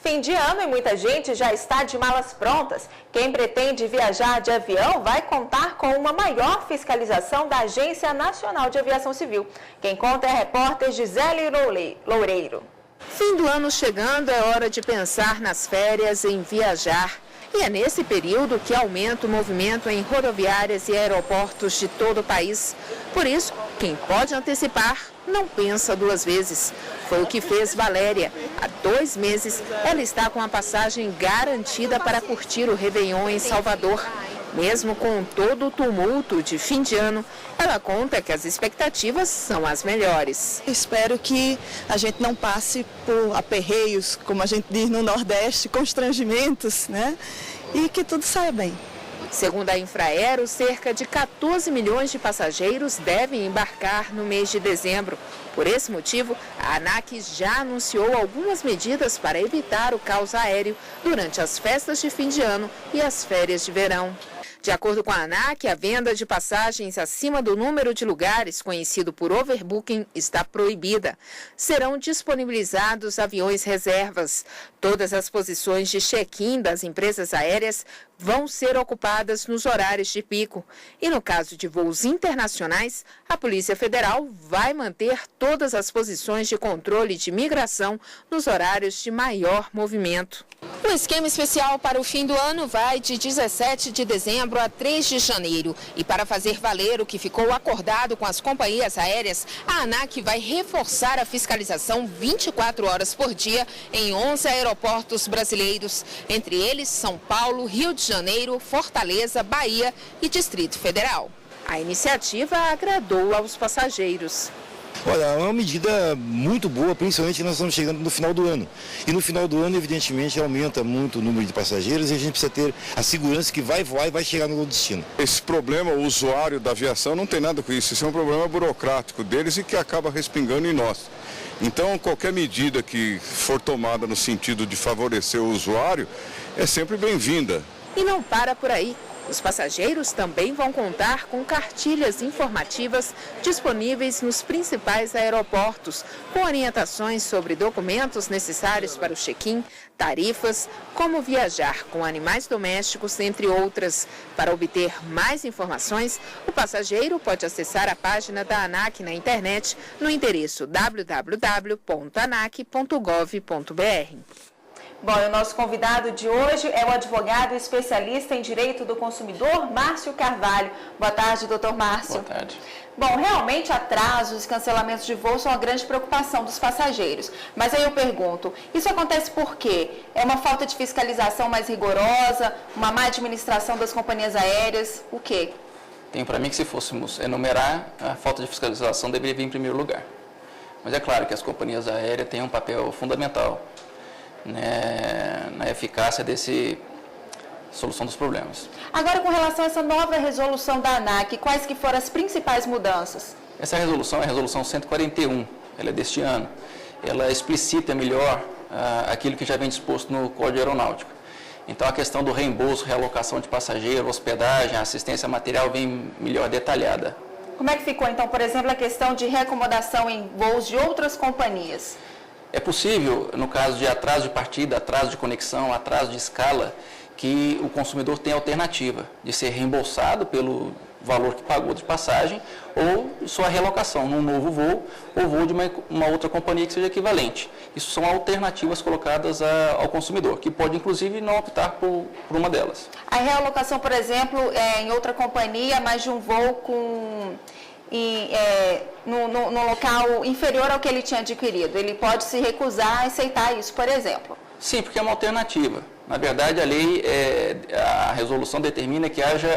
Fim de ano e muita gente já está de malas prontas. Quem pretende viajar de avião vai contar com uma maior fiscalização da Agência Nacional de Aviação Civil. Quem conta é a repórter Gisele Loureiro. Fim do ano chegando, é hora de pensar nas férias, em viajar. E é nesse período que aumenta o movimento em rodoviárias e aeroportos de todo o país. Por isso, quem pode antecipar não pensa duas vezes. Foi o que fez Valéria. Há 2 meses, ela está com a passagem garantida para curtir o Réveillon em Salvador. Mesmo com todo o tumulto de fim de ano, ela conta que as expectativas são as melhores. Espero que a gente não passe por aperreios, como a gente diz no Nordeste, constrangimentos, né? E que tudo saia bem. Segundo a Infraero, cerca de 14 milhões de passageiros devem embarcar no mês de dezembro. Por esse motivo, a ANAC já anunciou algumas medidas para evitar o caos aéreo durante as festas de fim de ano e as férias de verão. De acordo com a ANAC, a venda de passagens acima do número de lugares, conhecido por overbooking, está proibida. Serão disponibilizados aviões reservas. Todas as posições de check-in das empresas aéreas vão ser ocupadas nos horários de pico. E no caso de voos internacionais, a Polícia Federal vai manter todas as posições de controle de migração nos horários de maior movimento. O esquema especial para o fim do ano vai de 17 de dezembro a 3 de janeiro. E para fazer valer o que ficou acordado com as companhias aéreas, a ANAC vai reforçar a fiscalização 24 horas por dia em 11 aeroportos brasileiros, entre eles São Paulo, Rio de Janeiro, Fortaleza, Bahia e Distrito Federal. A iniciativa agradou aos passageiros. Olha, é uma medida muito boa, principalmente que nós estamos chegando no final do ano. E no final do ano, evidentemente, aumenta muito o número de passageiros e a gente precisa ter a segurança que vai voar e vai chegar no destino. Esse problema, o usuário da aviação, não tem nada com isso. Isso é um problema burocrático deles e que acaba respingando em nós. Então, qualquer medida que for tomada no sentido de favorecer o usuário é sempre bem-vinda. E não para por aí. Os passageiros também vão contar com cartilhas informativas disponíveis nos principais aeroportos, com orientações sobre documentos necessários para o check-in, tarifas, como viajar com animais domésticos, entre outras. Para obter mais informações, o passageiro pode acessar a página da ANAC na internet no endereço www.anac.gov.br. Bom, e o nosso convidado de hoje é o advogado especialista em direito do consumidor, Márcio Carvalho. Boa tarde, doutor Márcio. Boa tarde. Bom, realmente atrasos e cancelamentos de voo são uma grande preocupação dos passageiros. Mas aí eu pergunto, isso acontece por quê? É uma falta de fiscalização mais rigorosa, uma má administração das companhias aéreas, o quê? Tenho para mim que se fôssemos enumerar, a falta de fiscalização deveria vir em primeiro lugar. Mas é claro que as companhias aéreas têm um papel fundamental, né, na eficácia dessa solução dos problemas. Agora, com relação a essa nova resolução da ANAC, quais que foram as principais mudanças? Essa resolução é a resolução 141, ela é deste ano. Ela explicita melhor aquilo que já vem disposto no Código Aeronáutico. Então, a questão do reembolso, realocação de passageiro, hospedagem, assistência material vem melhor detalhada. Como é que ficou, então, por exemplo, a questão de reacomodação em voos de outras companhias? É possível, no caso de atraso de partida, atraso de conexão, atraso de escala, que o consumidor tenha alternativa de ser reembolsado pelo valor que pagou de passagem ou sua realocação num novo voo ou voo de uma outra companhia que seja equivalente. Isso são alternativas colocadas ao consumidor, que pode inclusive não optar por uma delas. A realocação, por exemplo, em outra companhia, mais de um voo no local inferior ao que ele tinha adquirido. Ele pode se recusar a aceitar isso, por exemplo. Sim, porque é uma alternativa. Na verdade, a lei, a resolução determina que haja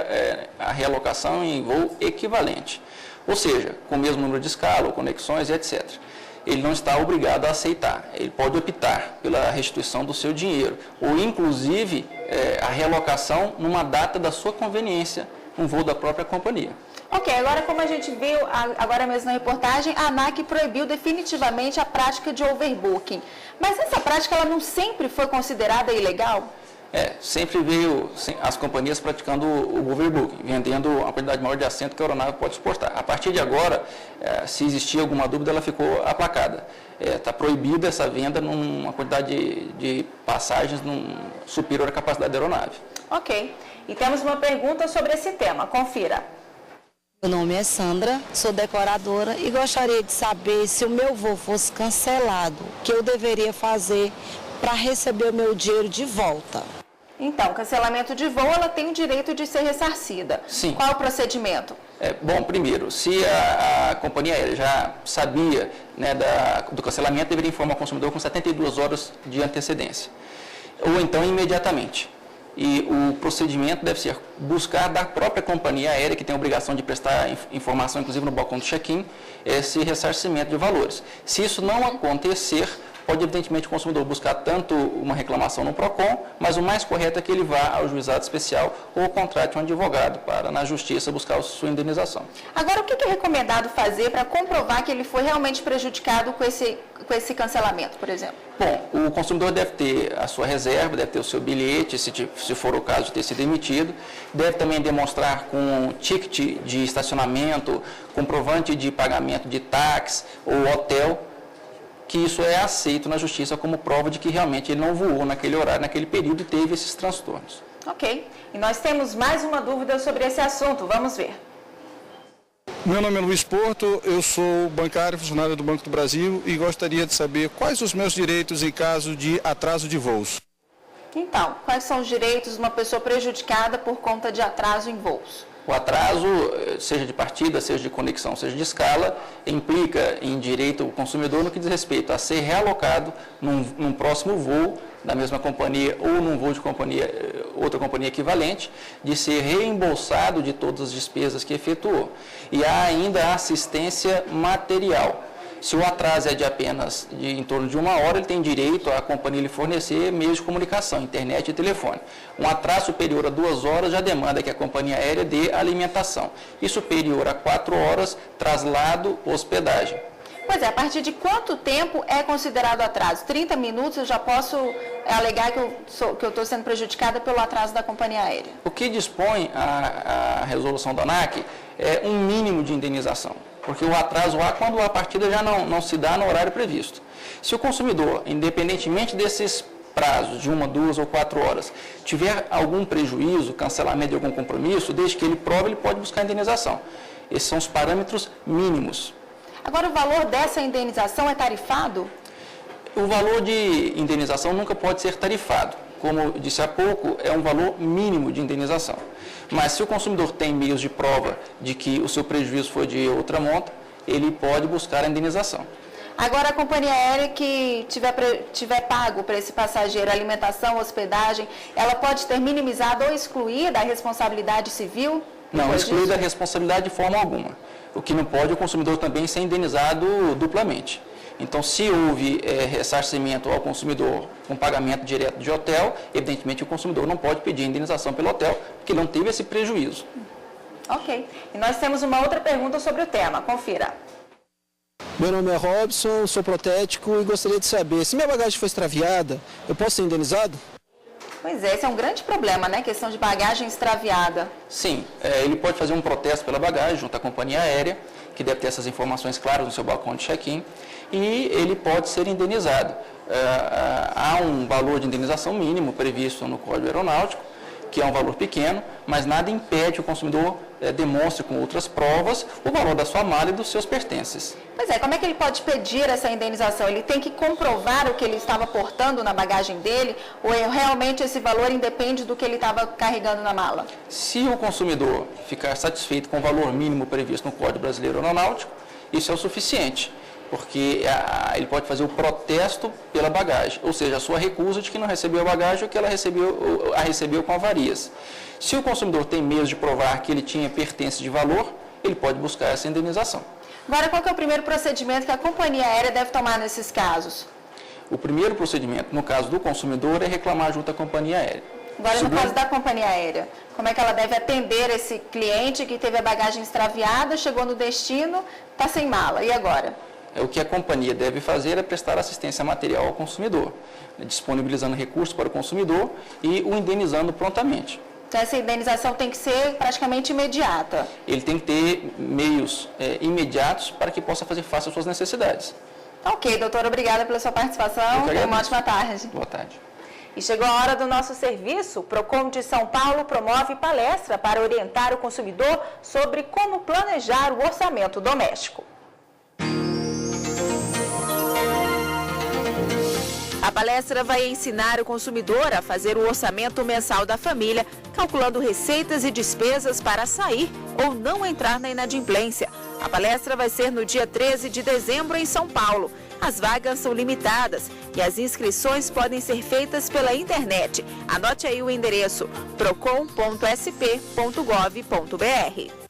a realocação em voo equivalente. Ou seja, com o mesmo número de escala, conexões e etc. Ele não está obrigado a aceitar. Ele pode optar pela restituição do seu dinheiro. Ou, inclusive, a realocação numa data da sua conveniência, um voo da própria companhia. Ok, agora como a gente viu agora mesmo na reportagem, a ANAC proibiu definitivamente a prática de overbooking. Mas essa prática ela não sempre foi considerada ilegal? Sempre veio as companhias praticando o overbooking, vendendo uma quantidade maior de assento que a aeronave pode suportar. A partir de agora, se existia alguma dúvida, ela ficou aplacada. Está proibida essa venda numa quantidade de passagens superior à capacidade da aeronave. Ok. E temos uma pergunta sobre esse tema. Confira. Meu nome é Sandra, sou decoradora e gostaria de saber se o meu voo fosse cancelado, o que eu deveria fazer para receber o meu dinheiro de volta. Então, cancelamento de voo, ela tem o direito de ser ressarcida. Sim. Qual o procedimento? Bom, primeiro, se a companhia aérea já sabia, né, do cancelamento, deveria informar o consumidor com 72 horas de antecedência, ou então imediatamente. E o procedimento deve ser buscar da própria companhia aérea, que tem a obrigação de prestar informação, inclusive no balcão do check-in, esse ressarcimento de valores. Se isso não acontecer, pode, evidentemente, o consumidor buscar tanto uma reclamação no PROCON, mas o mais correto é que ele vá ao juizado especial ou contrate um advogado para, na justiça, buscar a sua indenização. Agora, o que é recomendado fazer para comprovar que ele foi realmente prejudicado com esse cancelamento, por exemplo? Bom, o consumidor deve ter a sua reserva, deve ter o seu bilhete, se for o caso de ter sido emitido, deve também demonstrar com ticket de estacionamento, comprovante de pagamento de táxi ou hotel, que isso é aceito na justiça como prova de que realmente ele não voou naquele horário, naquele período e teve esses transtornos. Ok. E nós temos mais uma dúvida sobre esse assunto. Vamos ver. Meu nome é Luiz Porto, eu sou bancário, funcionário do Banco do Brasil e gostaria de saber quais os meus direitos em caso de atraso de voos. Então, quais são os direitos de uma pessoa prejudicada por conta de atraso em voos? O atraso, seja de partida, seja de conexão, seja de escala, implica em direito ao consumidor no que diz respeito a ser realocado num próximo voo da mesma companhia ou num voo de outra companhia equivalente, de ser reembolsado de todas as despesas que efetuou. E há ainda a assistência material. Se o atraso é de apenas em torno de 1 hora, ele tem direito a companhia lhe fornecer meios de comunicação, internet e telefone. Um atraso superior a 2 horas já demanda que a companhia aérea dê alimentação. E superior a 4 horas, traslado, hospedagem. Pois é, a partir de quanto tempo é considerado atraso? 30 minutos eu já posso alegar que eu estou sendo prejudicada pelo atraso da companhia aérea? O que dispõe a resolução da ANAC é um mínimo de indenização. Porque o atraso há quando a partida já não se dá no horário previsto. Se o consumidor, independentemente desses prazos de 1, 2 ou 4 horas, tiver algum prejuízo, cancelamento de algum compromisso, desde que ele prove, ele pode buscar indenização. Esses são os parâmetros mínimos. Agora, o valor dessa indenização é tarifado? O valor de indenização nunca pode ser tarifado. Como eu disse há pouco, é um valor mínimo de indenização. Mas se o consumidor tem meios de prova de que o seu prejuízo foi de outra monta, ele pode buscar a indenização. Agora, a companhia aérea que tiver pago para esse passageiro alimentação, hospedagem, ela pode ter minimizado ou excluído a responsabilidade civil? Não, excluída a responsabilidade de forma alguma. O que não pode é o consumidor também ser indenizado duplamente. Então, se houve ressarcimento ao consumidor com pagamento direto de hotel, evidentemente o consumidor não pode pedir indenização pelo hotel, porque não teve esse prejuízo. Ok. E nós temos uma outra pergunta sobre o tema. Confira. Meu nome é Robson, sou protético e gostaria de saber, se minha bagagem foi extraviada, eu posso ser indenizado? Pois é, esse é um grande problema, né? Questão de bagagem extraviada. Sim, ele pode fazer um protesto pela bagagem junto à companhia aérea, que deve ter essas informações claras no seu balcão de check-in, e ele pode ser indenizado. Há um valor de indenização mínimo previsto no Código Aeronáutico, que é um valor pequeno, mas nada impede que o consumidor demonstre com outras provas o valor da sua mala e dos seus pertences. Pois é, como é que ele pode pedir essa indenização? Ele tem que comprovar o que ele estava portando na bagagem dele, ou realmente esse valor independe do que ele estava carregando na mala? Se o consumidor ficar satisfeito com o valor mínimo previsto no Código Brasileiro Aeronáutico, isso é o suficiente, porque ele pode fazer o protesto pela bagagem, ou seja, a sua recusa de que não recebeu a bagagem ou que ela recebeu com avarias. Se o consumidor tem meios de provar que ele tinha pertences de valor, ele pode buscar essa indenização. Agora, qual que é o primeiro procedimento que a companhia aérea deve tomar nesses casos? O primeiro procedimento, no caso do consumidor, é reclamar junto à companhia aérea. Agora, no caso da companhia aérea, como é que ela deve atender esse cliente que teve a bagagem extraviada, chegou no destino, está sem mala, e agora? O que a companhia deve fazer é prestar assistência material ao consumidor, disponibilizando recursos para o consumidor e o indenizando prontamente. Então, essa indenização tem que ser praticamente imediata. Ele tem que ter meios imediatos para que possa fazer face às suas necessidades. Ok, doutora, obrigada pela sua participação. Uma ótima tarde. Boa tarde. E chegou a hora do nosso serviço. O Procon de São Paulo promove palestra para orientar o consumidor sobre como planejar o orçamento doméstico. A palestra vai ensinar o consumidor a fazer o orçamento mensal da família, calculando receitas e despesas para sair ou não entrar na inadimplência. A palestra vai ser no dia 13 de dezembro em São Paulo. As vagas são limitadas e as inscrições podem ser feitas pela internet. Anote aí o endereço procon.sp.gov.br.